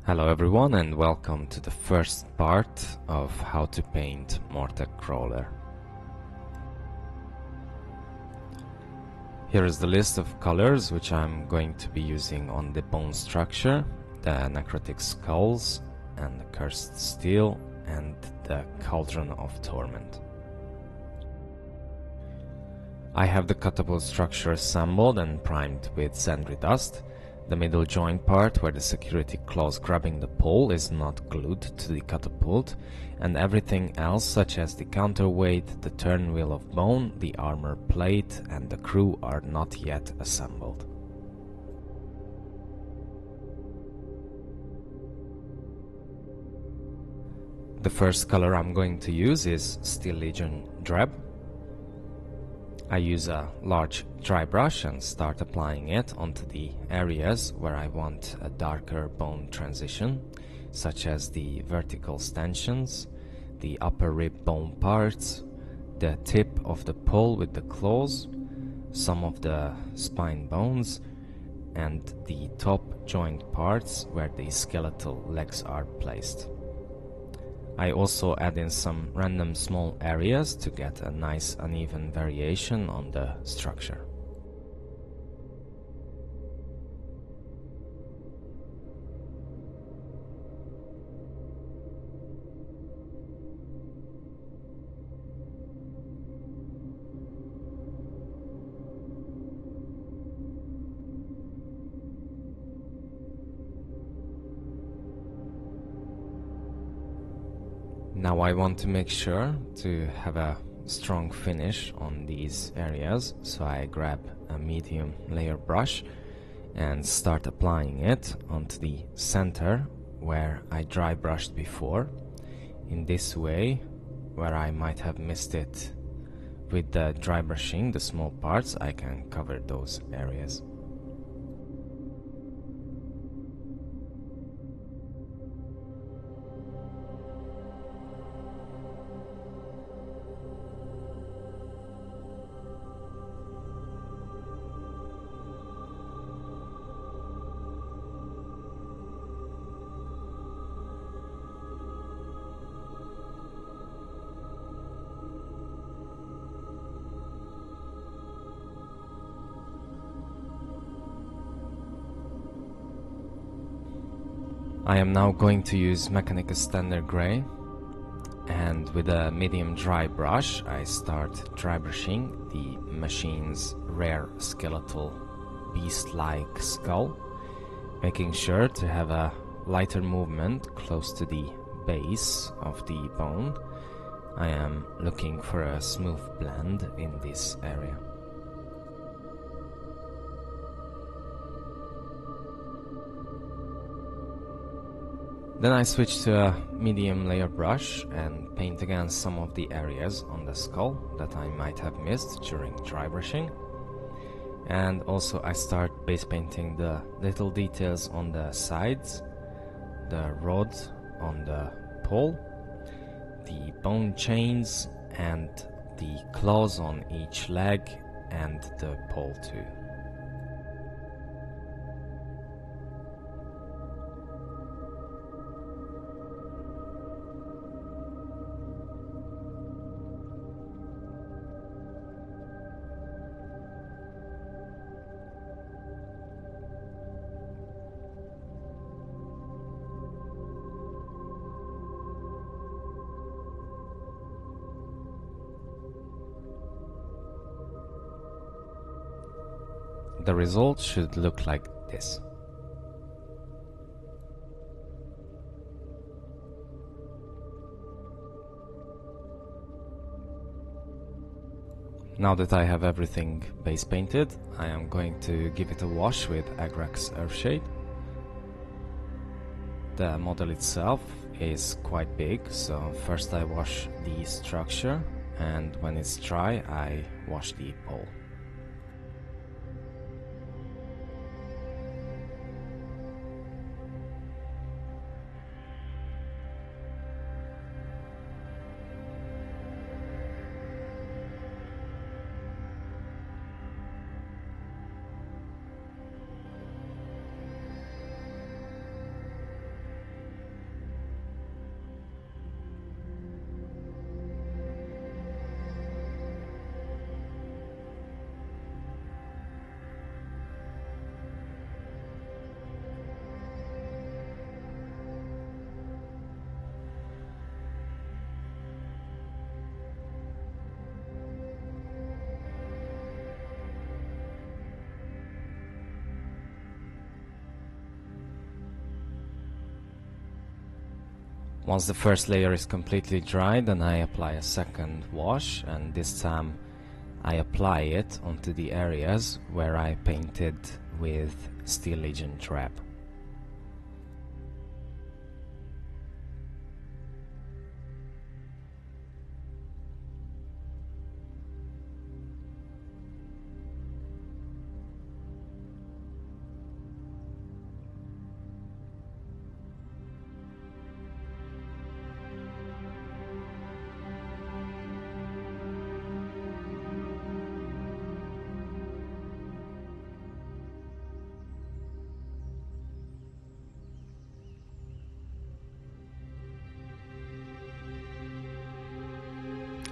Hello everyone and welcome to the first part of how to paint Mortek Crawler. Here is the list of colors which I'm going to be using on the bone structure, the necrotic skulls and the cursed stele and the cauldron of torment. I have the catapult structure assembled and primed with Zandri dust. The middle joint part where the security clause grabbing the pole is not glued to the catapult, and everything else such as the counterweight, the turn wheel of bone, the armor plate and the crew are not yet assembled. The first color I'm going to use is Steel Legion Drab. I use a large dry brush and start applying it onto the areas where I want a darker bone transition, such as the vertical stanchions, the upper rib bone parts, the tip of the pole with the claws, some of the spine bones, and the top joint parts where the skeletal legs are placed. I also add in some random small areas to get a nice uneven variation on the structure. Now I want to make sure to have a strong finish on these areas, so I grab a medium layer brush and start applying it onto the center where I dry brushed before. In this way, where I might have missed it with the dry brushing, the small parts, I can cover those areas. I am now going to use Mechanicus Standard Grey, and with a medium dry brush I start dry brushing the machine's rare skeletal beast-like skull, making sure to have a lighter movement close to the base of the bone. I am looking for a smooth blend in this area. Then I switch to a medium layer brush and paint again some of the areas on the skull that I might have missed during dry brushing. And also I start base painting the little details on the sides, the rod on the pole, the bone chains and the claws on each leg and the pole too. The result should look like this. Now that I have everything base painted, I am going to give it a wash with Agrax Earthshade. The model itself is quite big, so first I wash the structure, and when it's dry I wash the pole. Once the first layer is completely dry, then I apply a second wash, and this time I apply it onto the areas where I painted with Steel Legion Drab.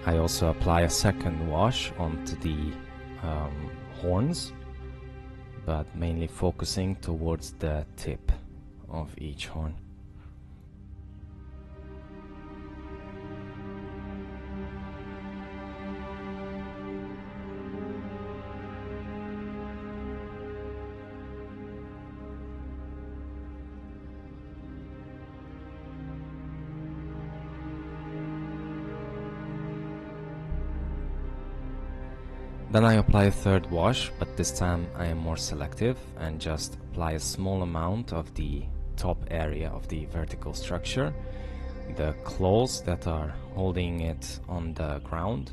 I also apply a second wash onto the horns, but mainly focusing towards the tip of each horn. Then I apply a third wash, but this time I am more selective and just apply a small amount of the top area of the vertical structure, the claws that are holding it on the ground,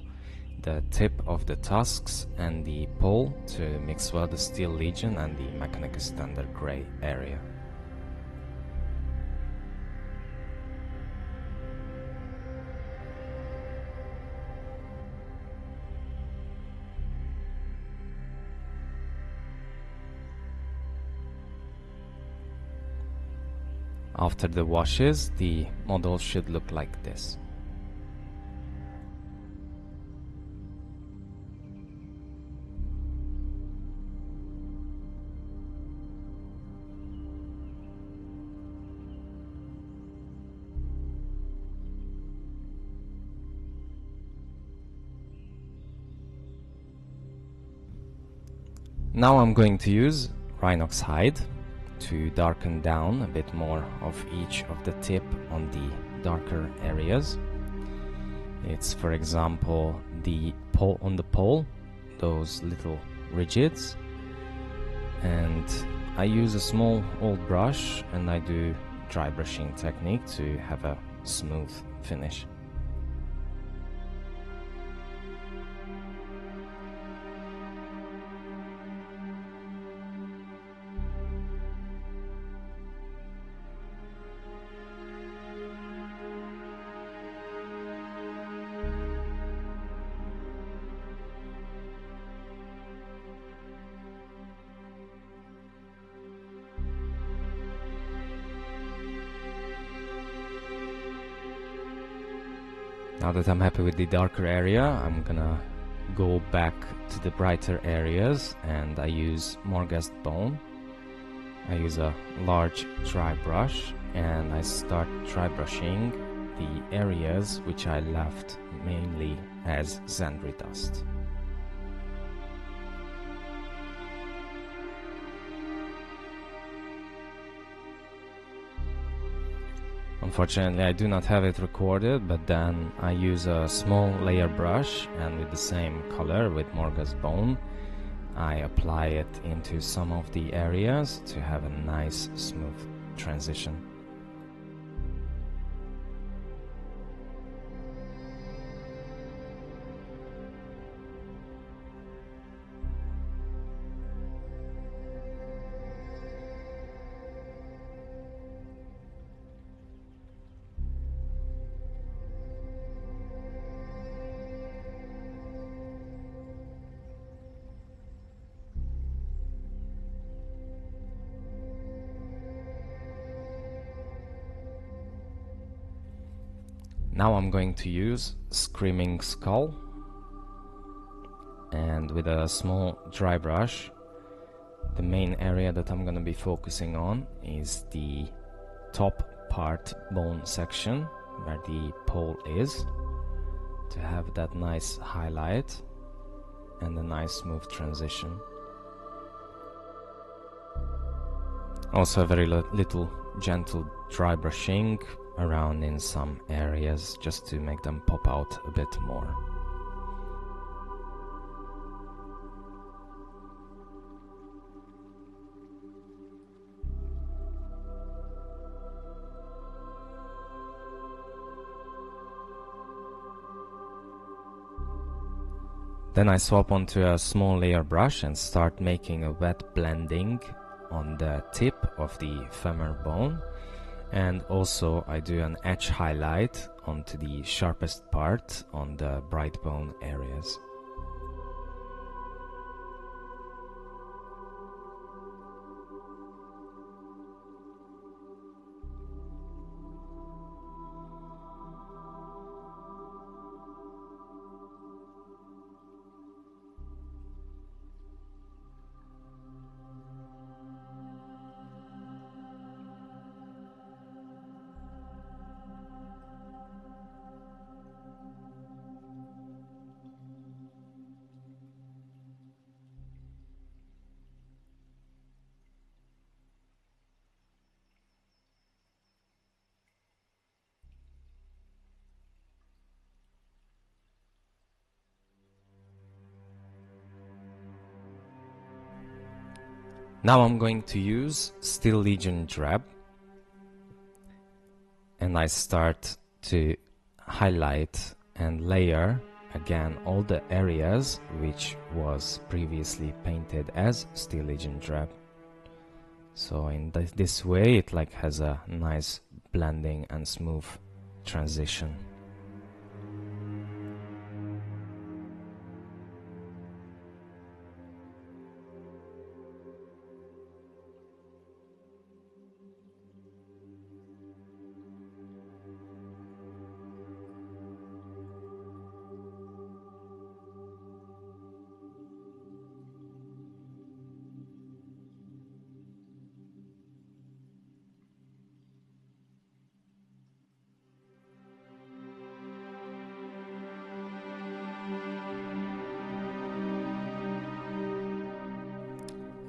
the tip of the tusks and the pole to mix well the Steel Legion and the Mechanicus standard grey area. After the washes, the model should look like this. Now I'm going to use Rhinox hide to darken down a bit more of each of the tip on the darker areas. It's, for example, the pole on the pole, those little ridges, and I use a small old brush and I do dry brushing technique to have a smooth finish. Now that I'm happy with the darker area, I'm gonna go back to the brighter areas and I use Morghast bone. I use a large dry brush and I start dry brushing the areas which I left mainly as Zandri dust. Unfortunately, I do not have it recorded, but then I use a small layer brush and with the same color, with Morghast bone, I apply it into some of the areas to have a nice smooth transition. Now I'm going to use Screaming Skull, and with a small dry brush, the main area that I'm going to be focusing on is the top part bone section where the pole is, to have that nice highlight and a nice smooth transition. Also a very little gentle dry brushing around in some areas just to make them pop out a bit more. Then I swap onto a small layer brush and start making a wet blending on the tip of the femur bone, and also I do an edge highlight onto the sharpest part on the bright bone areas. Now I'm going to use Steel Legion Drab, and I start to highlight and layer again all the areas which was previously painted as Steel Legion Drab. So in this way it like has a nice blending and smooth transition.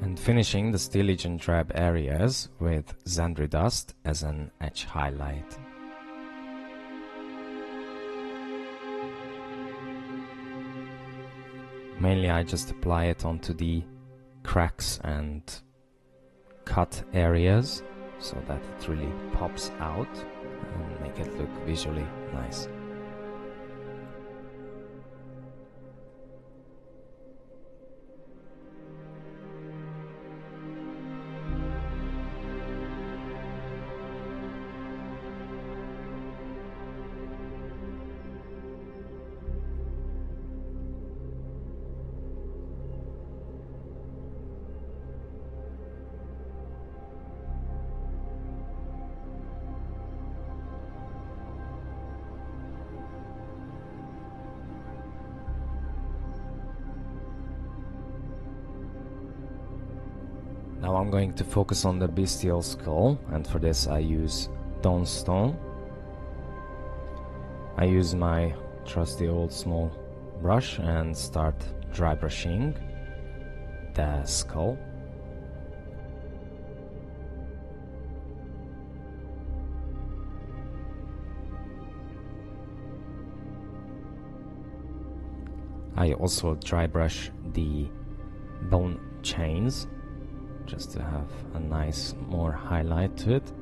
And finishing the Steel Legion Drab areas with Zandri dust as an edge highlight. Mainly I just apply it onto the cracks and cut areas so that it really pops out and make it look visually nice. Now I'm going to focus on the bestial skull, and for this I use Dawnstone. I use my trusty old small brush and start dry brushing the skull. I also dry brush the bone chains, just to have a nice more highlight to it.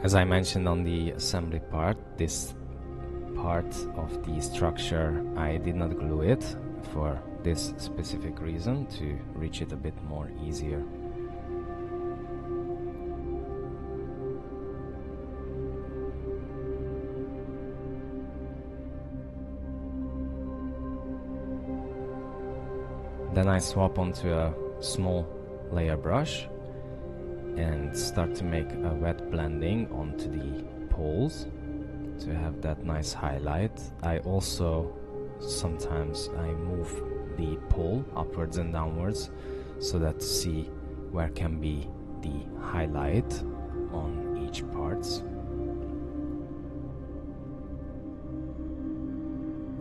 As I mentioned on the assembly part, this part of the structure I did not glue it for this specific reason, to reach it a bit more easier. Then I swap onto a small layer brush and start to make a wet blending onto the poles to have that nice highlight. I also sometimes I move the pole upwards and downwards so that to see where can be the highlight on each parts.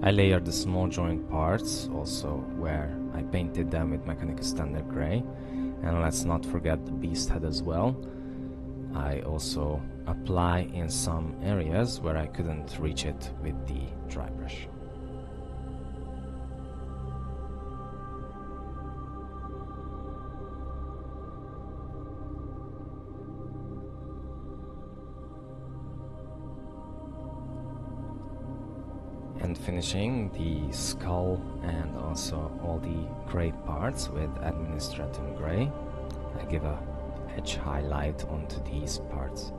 I layered the small joint parts also where I painted them with Mechanicus standard grey, and let's not forget the beast head as well. I also apply in some areas where I couldn't reach it with the dry brush. And finishing the skull and also all the grey parts with Administratum grey, I give a edge highlight onto these parts.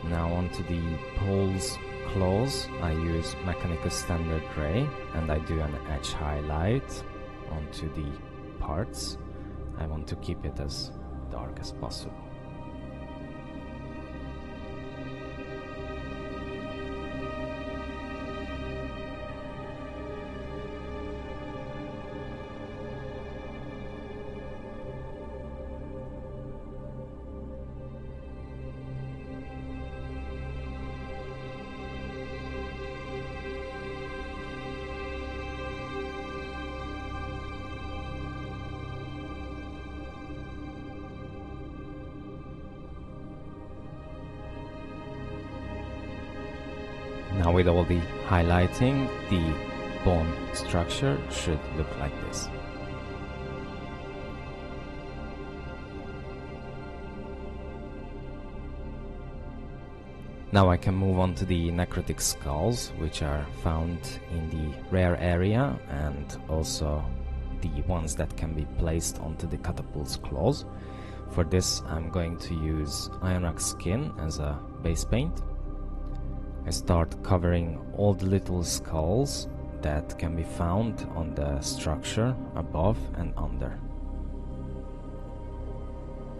Now onto the pole's claws, I use Mechanicus standard grey and I do an edge highlight onto the parts. I want to keep it as dark as possible. Now with all the highlighting, the bone structure should look like this. Now I can move on to the necrotic skulls, which are found in the rare area, and also the ones that can be placed onto the catapult's claws. For this I'm going to use Ionrach skin as a base paint. I start covering all the little skulls that can be found on the structure above and under.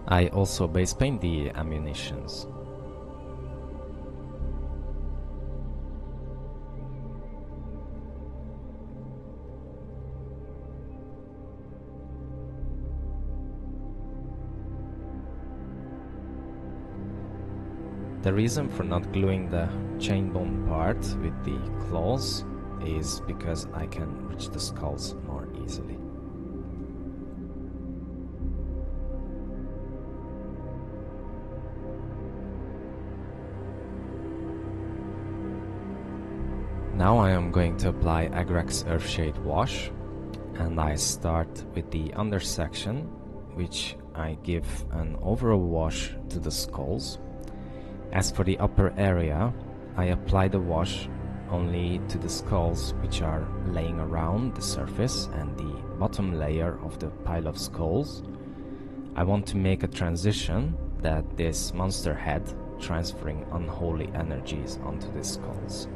I also base paint the ammunitions. The reason for not gluing the chain bone part with the claws is because I can reach the skulls more easily. Now I am going to apply Agrax Earthshade wash, and I start with the under section, which I give an overall wash to the skulls. As for the upper area, I apply the wash only to the skulls which are laying around the surface and the bottom layer of the pile of skulls. I want to make a transition that this monster head transferring unholy energies onto the skulls.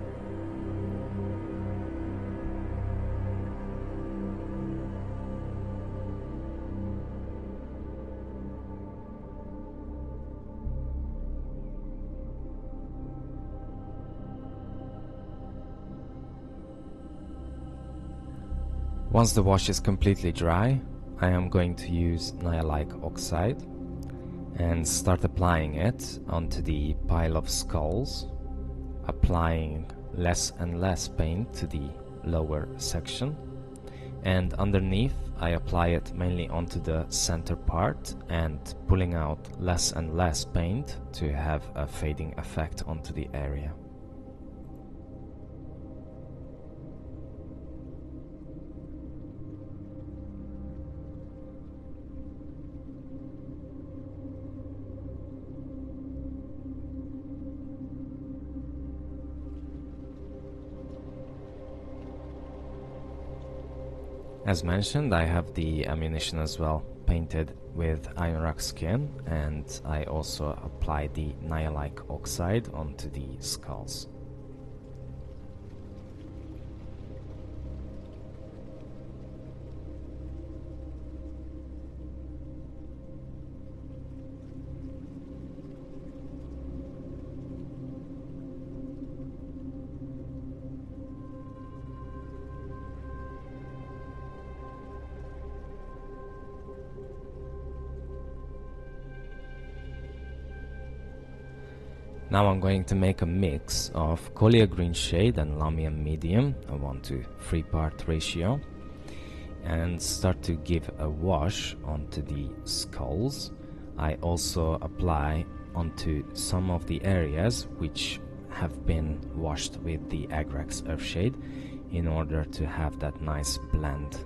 Once the wash is completely dry, I am going to use Nihiliakh Oxide and start applying it onto the pile of skulls, applying less and less paint to the lower section, and underneath I apply it mainly onto the center part and pulling out less and less paint to have a fading effect onto the area. As mentioned, I have the ammunition as well. painted with Ionrach skin, and I also applied the Nihiliakh Oxide onto the skulls. Now I'm going to make a mix of Coelia Greenshade and Lahmian Medium, a 1:3 part ratio, and start to give a wash onto the skulls. I also apply onto some of the areas which have been washed with the Agrax Earthshade in order to have that nice blend.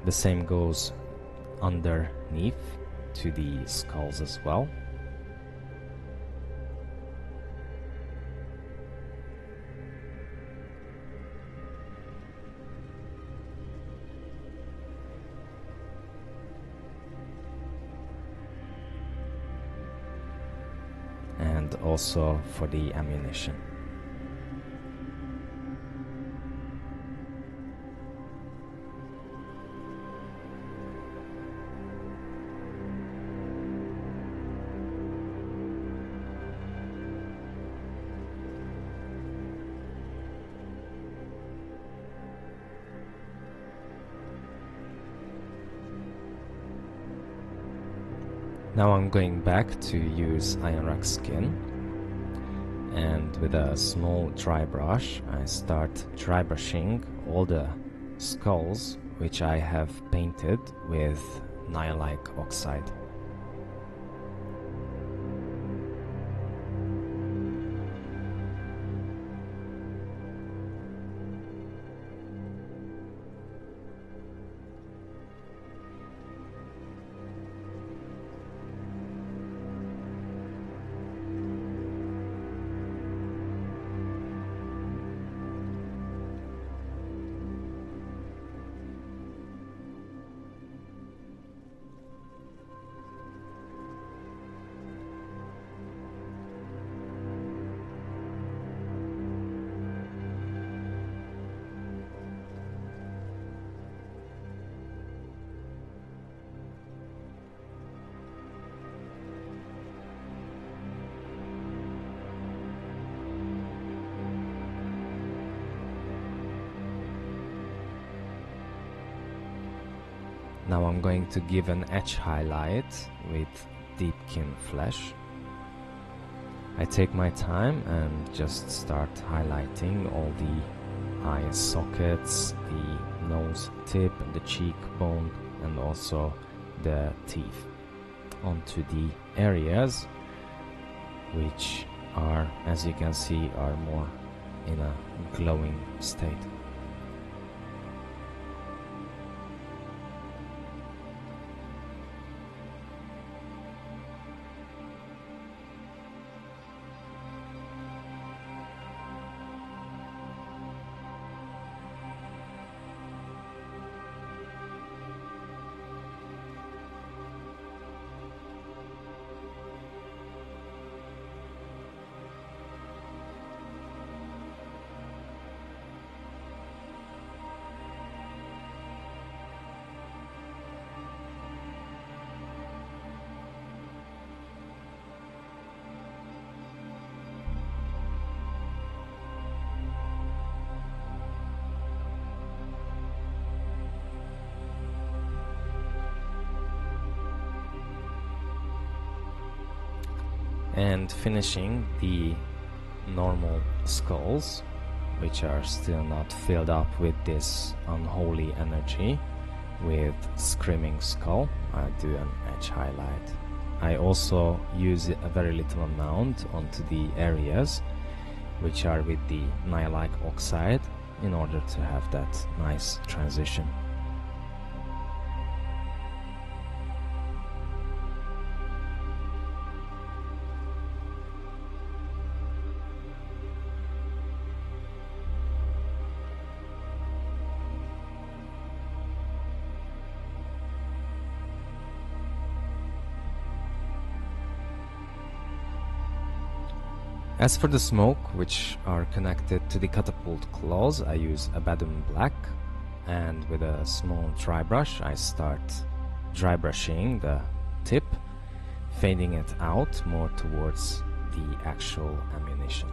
The same goes underneath to the skulls as well. And also for the ammunition. Now I'm going back to use Ionrach skin, and with a small dry brush I start dry brushing all the skulls which I have painted with Nihiliakh Oxide. Now I'm going to give an edge highlight with Deepkin flesh. I take my time and just start highlighting all the eye sockets, the nose tip, the cheekbone, and also the teeth onto the areas which are, as you can see, are more in a glowing state. And finishing the normal skulls, which are still not filled up with this unholy energy, with Screaming Skull, I do an edge highlight. I also use a very little amount onto the areas which are with the Nihiliakh Oxide in order to have that nice transition. As for the smoke, which are connected to the catapult claws, I use Abaddon Black, and with a small dry brush I start dry brushing the tip, fading it out more towards the actual ammunition.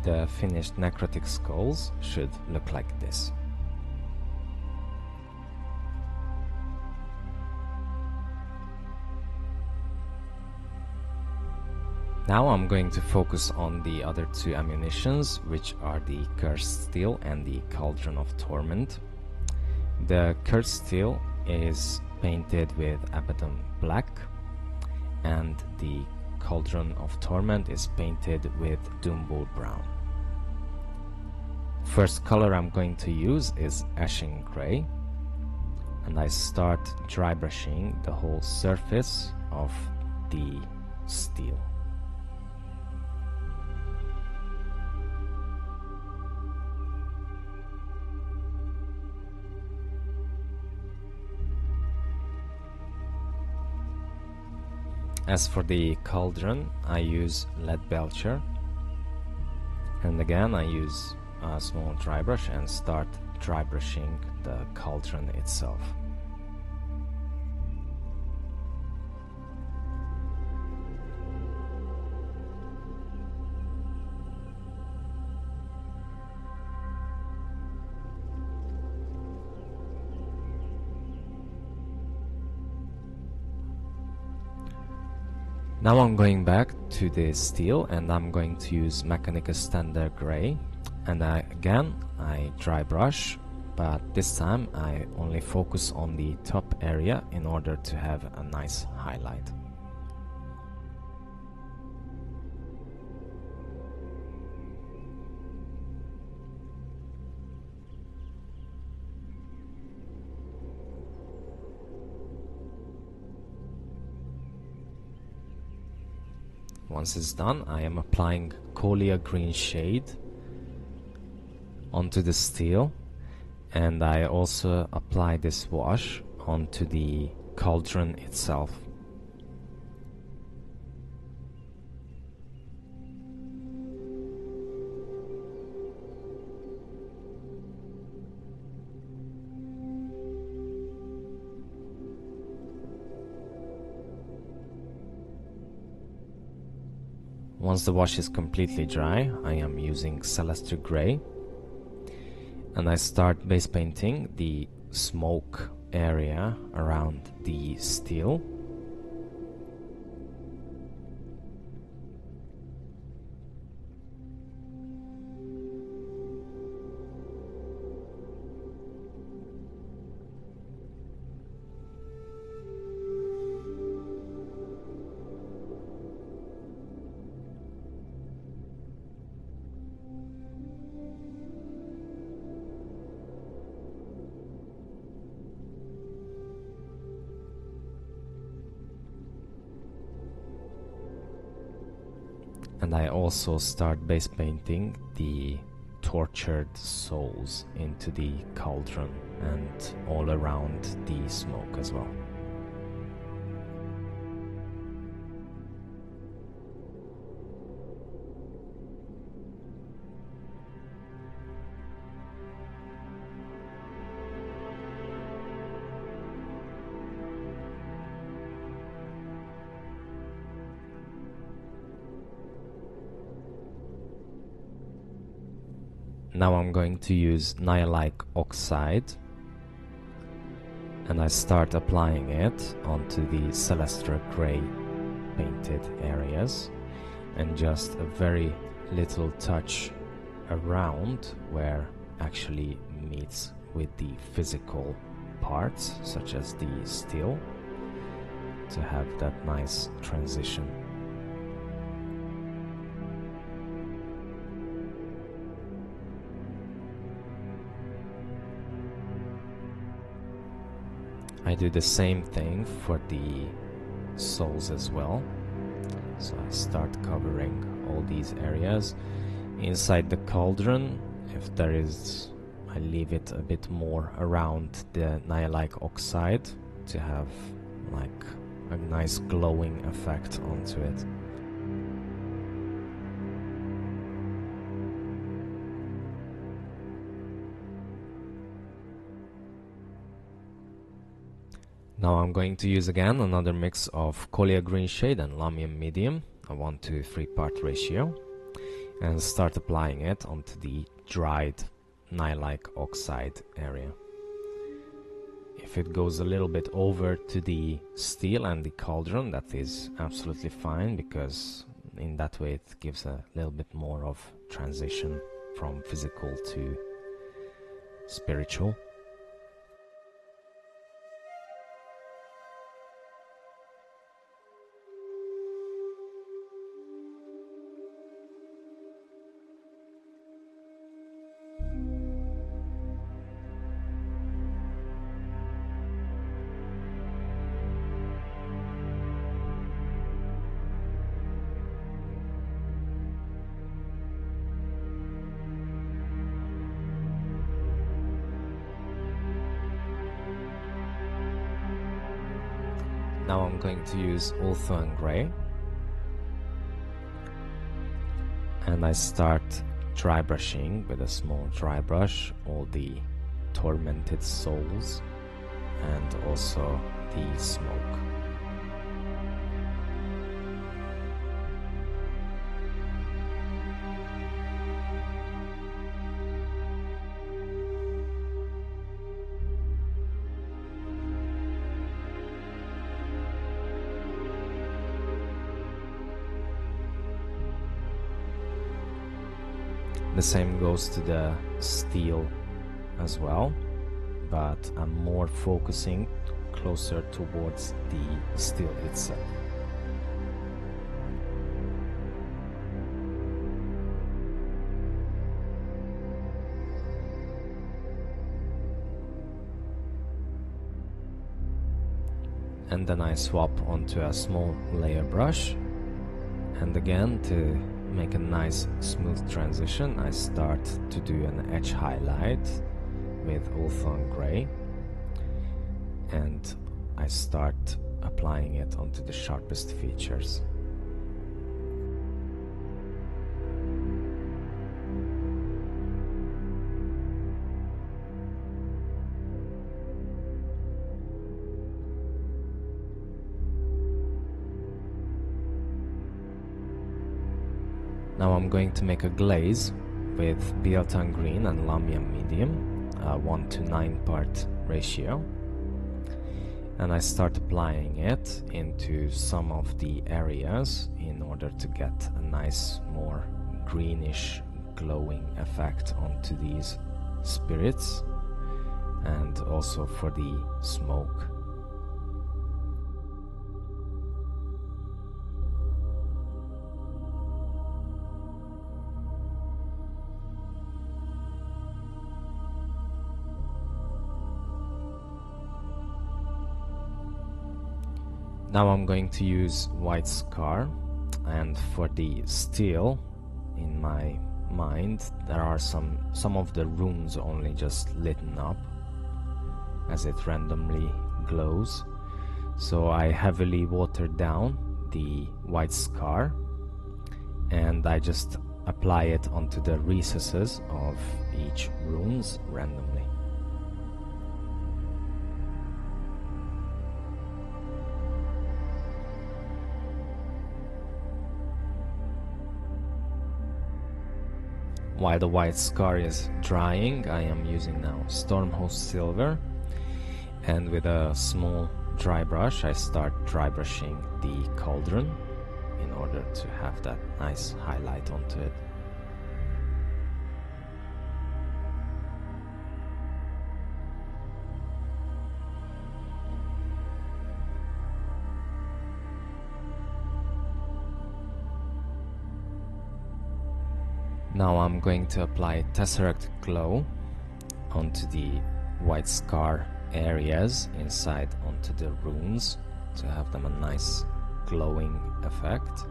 The finished necrotic skulls should look like this. Now I'm going to focus on the other two ammunitions, which are the Cursed Steel and the Cauldron of Torment. The Cursed Steel is painted with Abaddon Black, and the Cauldron of Torment is painted with Doomwood Brown. First color I'm going to use is Eshin Grey, and I start dry brushing the whole surface of the steel. As for the cauldron, I use Leadbelcher, and again I use a small dry brush and start dry brushing the cauldron itself. Now I'm going back to the steel and I'm going to use Mechanicus Standard Grey, and I dry brush, but this time I only focus on the top area in order to have a nice highlight. Once it's done, I am applying Coelia Greenshade onto the steel, and I also apply this wash onto the cauldron itself. Once the wash is completely dry, I am using Celestra Grey, and I start base painting the smoke area around the steel. And I also start base painting the tortured souls into the cauldron and all around the smoke as well. Now I'm going to use Nihiliakh Oxide, and I start applying it onto the Celestra Grey painted areas, and just a very little touch around where actually meets with the physical parts, such as the steel, to have that nice transition. I do the same thing for the souls as well, So I start covering all these areas. Inside the cauldron, if there is, I leave it a bit more around the Nihiliakh Oxide to have like a nice glowing effect onto it. Now I'm going to use again another mix of Coelia Greenshade and Lahmian medium, a 1-to-3 part ratio, and start applying it onto the dried Nihiliakh Oxide area. If it goes a little bit over to the stele and the cauldron, that is absolutely fine, because in that way it gives a little bit more of transition from physical to spiritual. Now I'm going to use Ulthuan Grey, and I start dry brushing with a small dry brush all the tormented souls and also the smoke. The same goes to the stele as well, but I'm more focusing closer towards the stele itself. And then I swap onto a small layer brush, and again, to make a nice smooth transition, I start to do an edge highlight with Ulthuan Grey, and I start applying it onto the sharpest features. Now I'm going to make a glaze with Biel-Tan green and Lahmian medium, 1-to-9 part ratio, and I start applying it into some of the areas in order to get a nice, more greenish glowing effect onto these spirits, and also for the smoke. Now I'm going to use White Scar, and for the stele, in my mind, there are some of the runes only just lit up as it randomly glows. So I heavily watered down the White Scar, and I just apply it onto the recesses of each runes randomly. While the White Scar is drying, I am using now Stormhost Silver, and with a small dry brush I start dry brushing the cauldron in order to have that nice highlight onto it. Now I'm going to apply Tesseract Glow onto the White Scar areas inside onto the runes to have them a nice glowing effect.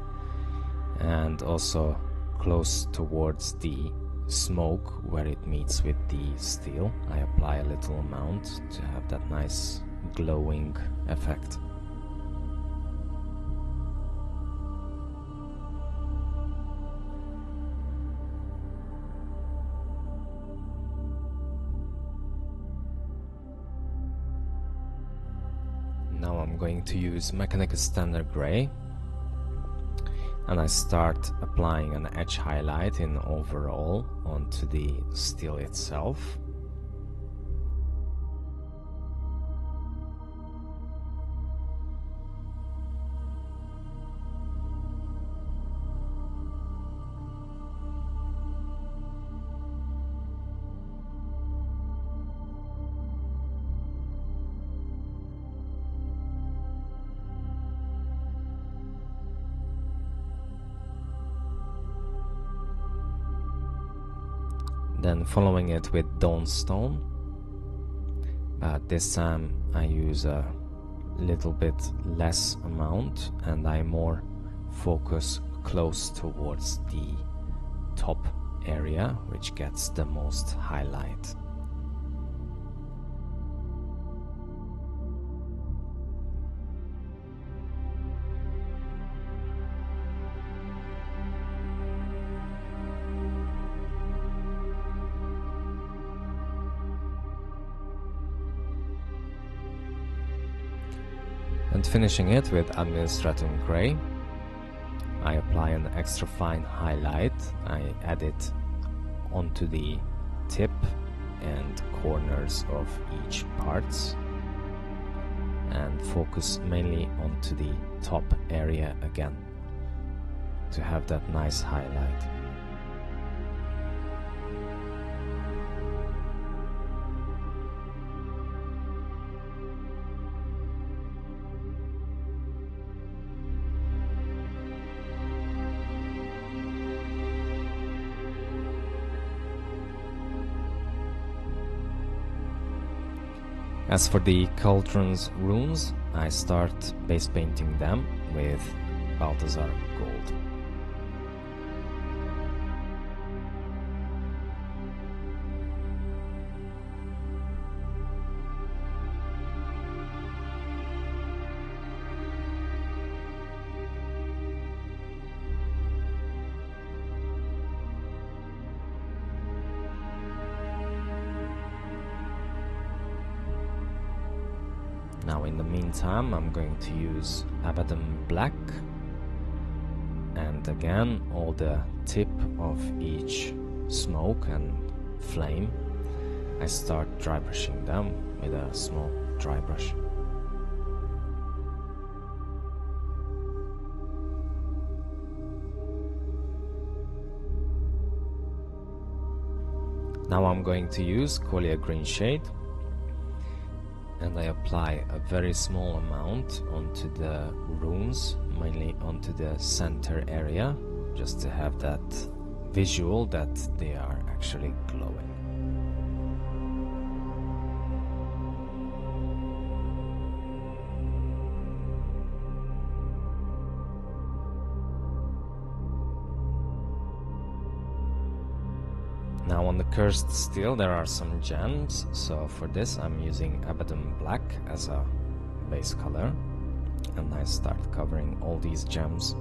and also close towards the smoke where it meets with the steel, I apply a little amount to have that nice glowing effect. Now I'm going to use Mechanicus Standard Grey, and I start applying an edge highlight in overall onto the steel itself. Then following it with Dawnstone, but this time I use a little bit less amount and I more focus close towards the top area, which gets the most highlight. And finishing it with Administratum Grey, I apply an extra fine highlight. I add it onto the tip and corners of each parts and focus mainly onto the top area again to have that nice highlight. As for the cauldron's runes, I start base painting them with Balthasar gold. Now in the meantime I'm going to use Abaddon Black, and again all the tip of each smoke and flame I start dry brushing them with a small dry brush. Now I'm going to use Coelia Greenshade, and I apply a very small amount onto the runes, mainly onto the center area, just to have that visual that they are actually glowing. Now on the cursed steel there are some gems, so for this I'm using Abaddon Black as a base color, and I start covering all these gems.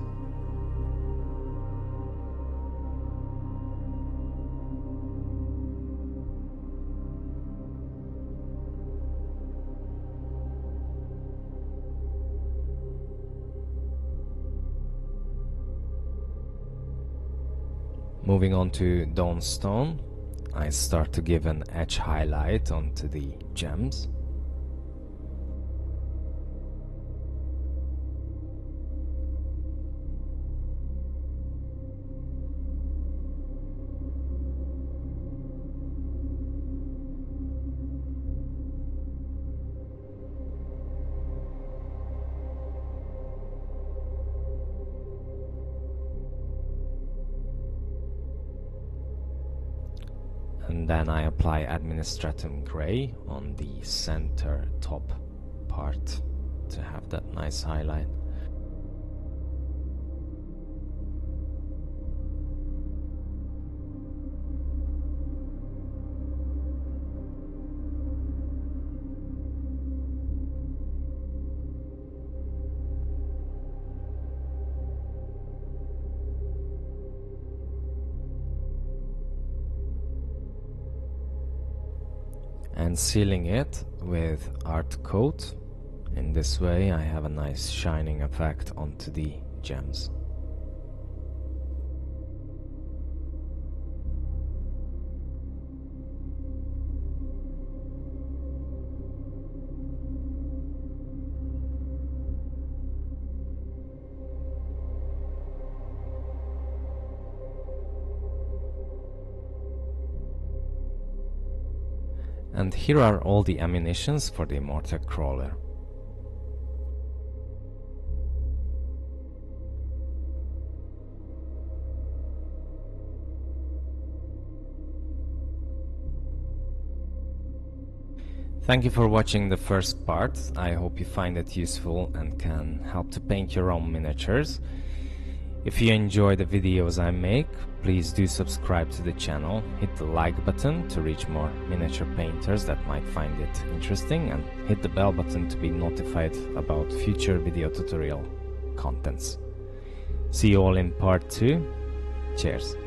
Moving on to Dawnstone, I start to give an edge highlight onto the gems. And then I apply Administratum Grey on the center top part to have that nice highlight. and sealing it with Ardcoat. In this way I have a nice shining effect onto the gems. And here are all the ammunitions for the Mortek Crawler. Thank you for watching the first part. I hope you find it useful and can help to paint your own miniatures. If you enjoy the videos I make, please do subscribe to the channel, hit the like button to reach more miniature painters that might find it interesting, and hit the bell button to be notified about future video tutorial contents. See you all in part 2. Cheers!